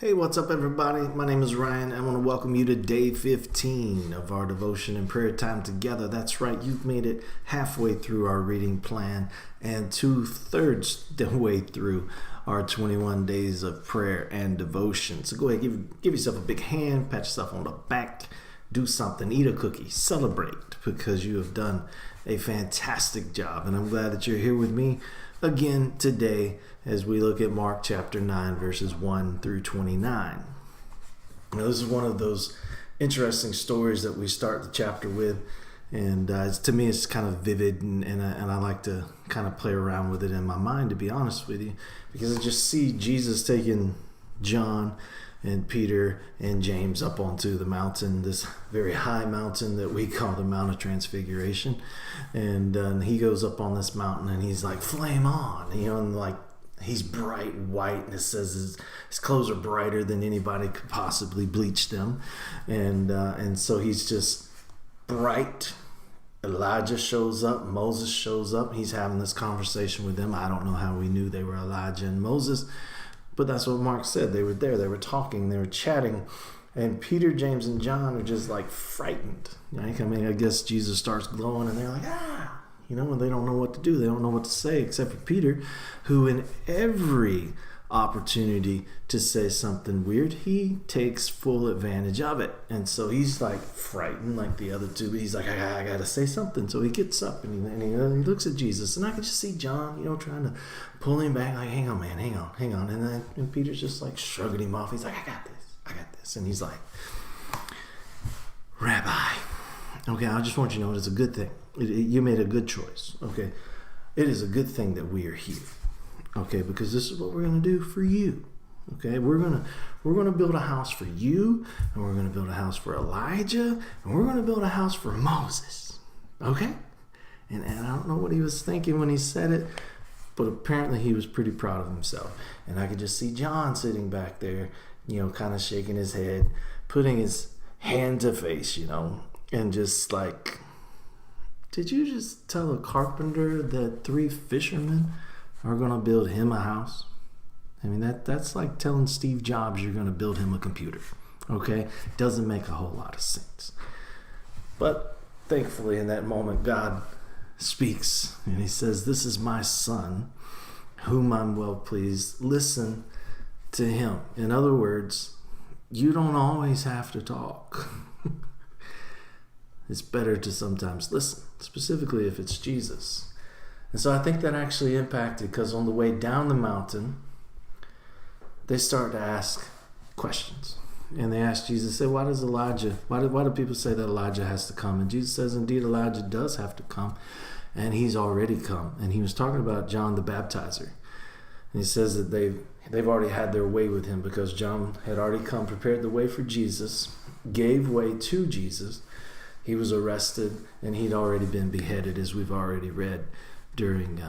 Hey, what's up, everybody? My name is Ryan. I want to welcome you to day 15 of our devotion and prayer time together. That's right, you've made it halfway through our reading plan and 2/3 the way through our 21 days of prayer and devotion. So go ahead, give yourself a big hand, pat yourself on the back, do something, eat a cookie, celebrate because you have done a fantastic job. And I'm glad that you're here with me again today as we look at Mark chapter 9 verses 1 through 29. Now, this is one of those interesting stories that we start the chapter with, and to me it's kind of vivid, and I like to kind of play around with it in my mind, to be honest with you, because I just see Jesus taking John and Peter and James up onto the mountain, this very high mountain that we call the Mount of Transfiguration. And he goes up on this mountain and he's like, flame on, and like he's bright white, and it says his clothes are brighter than anybody could possibly bleach them. And so he's just bright. Elijah shows up, Moses shows up, he's having this conversation with them. I don't know how we knew they were Elijah and Moses, but that's what Mark said. They were there, they were talking, they were chatting, and Peter, James, and John are just like frightened. Like, I guess Jesus starts glowing and they're like, and they don't know what to do. They don't know what to say, except for Peter, who in every opportunity to say something weird, he takes full advantage of it. And so he's like frightened like the other two, but he's like, I gotta say something. So he gets up and he looks at Jesus, and I can just see John, trying to pull him back, like, hang on, man, hang on. And Peter's just like shrugging him off. He's like, I got this. And he's like, Rabbi, okay, I just want you to know it's a good thing. You made a good choice, okay? It is a good thing that we are here, okay? Because this is what we're going to do for you, okay? We're gonna build a house for you, and we're going to build a house for Elijah, and we're going to build a house for Moses, okay? And I don't know what he was thinking when he said it, but apparently he was pretty proud of himself. And I could just see John sitting back there, kind of shaking his head, putting his hand to face, and just like, did you just tell a carpenter that 3 fishermen are going to build him a house? I mean, that's like telling Steve Jobs you're going to build him a computer, okay? Doesn't make a whole lot of sense. But thankfully in that moment, God speaks and he says, this is my son, whom I'm well pleased. Listen to him. In other words, you don't always have to talk. It's better to sometimes listen, specifically if it's Jesus. And so I think that actually impacted, because on the way down the mountain, they start to ask questions. And they ask Jesus, say, why do people say that Elijah has to come? And Jesus says, indeed, Elijah does have to come, and he's already come. And he was talking about John the Baptizer. And he says that they've already had their way with him, because John had already come, prepared the way for Jesus, gave way to Jesus. He was arrested, and he'd already been beheaded, as we've already read during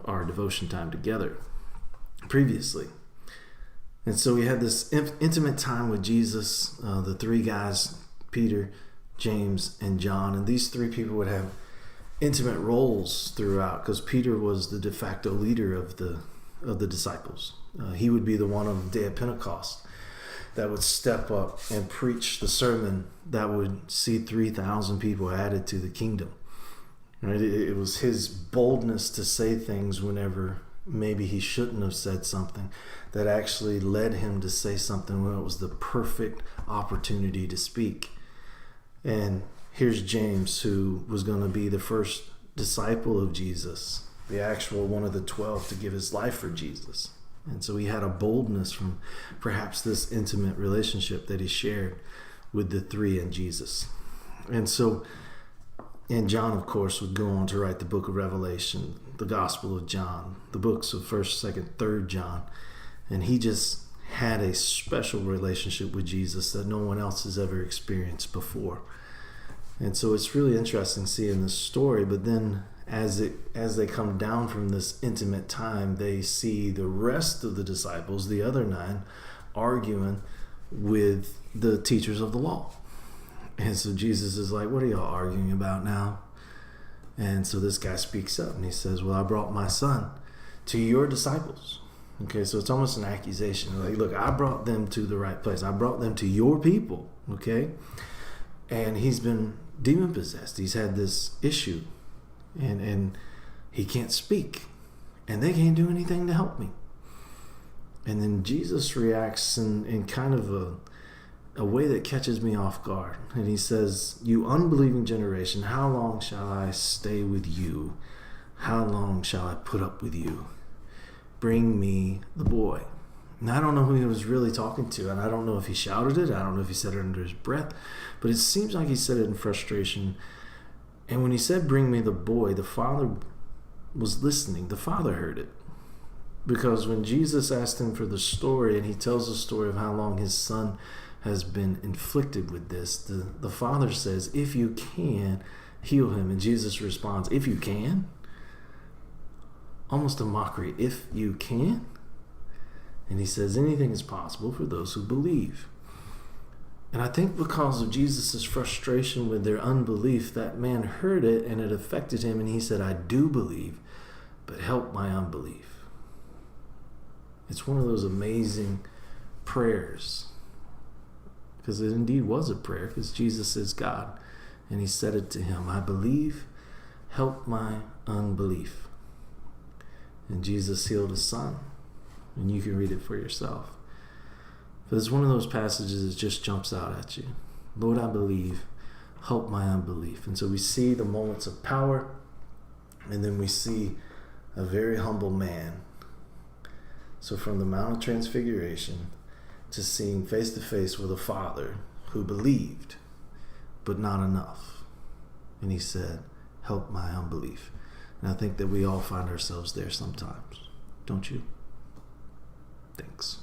our devotion time together previously. And so we had this intimate time with Jesus, the 3 guys, Peter, James, and John. And these 3 people would have intimate roles throughout, because Peter was the de facto leader of the disciples. He would be the one on the day of Pentecost that would step up and preach the sermon that would see 3,000 people added to the kingdom. Right? It was his boldness to say things whenever maybe he shouldn't have said something that actually led him to say something when it was the perfect opportunity to speak. And here's James, who was going to be the first disciple of Jesus, the actual one of the 12 to give his life for Jesus. And so he had a boldness from perhaps this intimate relationship that he shared with the 3 and Jesus. And John, of course, would go on to write the book of Revelation, the Gospel of John, the books of 1st, 2nd, 3rd John. And he just had a special relationship with Jesus that no one else has ever experienced before. And so it's really interesting seeing this story, but then as they come down from this intimate time, they see the rest of the disciples, the other 9, arguing with the teachers of the law. And so Jesus is like, what are y'all arguing about now? And so this guy speaks up and he says, well, I brought my son to your disciples. Okay, so it's almost an accusation. Like, look, I brought them to the right place. I brought them to your people, okay? And he's been demon possessed. He's had this issue, and he can't speak, and they can't do anything to help me. And then Jesus reacts in kind of a way that catches me off guard. And he says, "You unbelieving generation, how long shall I stay with you? How long shall I put up with you? Bring me the boy." Now, I don't know who he was really talking to, and I don't know if he shouted it. I don't know if he said it under his breath, but it seems like he said it in frustration. And when he said, "Bring me the boy," the father was listening. The father heard it. Because when Jesus asked him for the story, and he tells the story of how long his son has been inflicted with this, the father says, "If you can, heal him." And Jesus responds, "If you can?" Almost a mockery. "If you can?" And he says, "Anything is possible for those who believe." And I think because of Jesus' frustration with their unbelief, that man heard it and it affected him, and he said, "I do believe, but help my unbelief." It's one of those amazing prayers, because it indeed was a prayer, because Jesus is God, and he said it to him, "I believe, help my unbelief." And Jesus healed his son, and you can read it for yourself. But it's one of those passages that just jumps out at you. Lord, I believe, help my unbelief. And so we see the moments of power, and then we see a very humble man. So from the Mount of Transfiguration to seeing face to face with a father who believed, but not enough. And he said, "Help my unbelief." And I think that we all find ourselves there sometimes. Don't you? Thanks.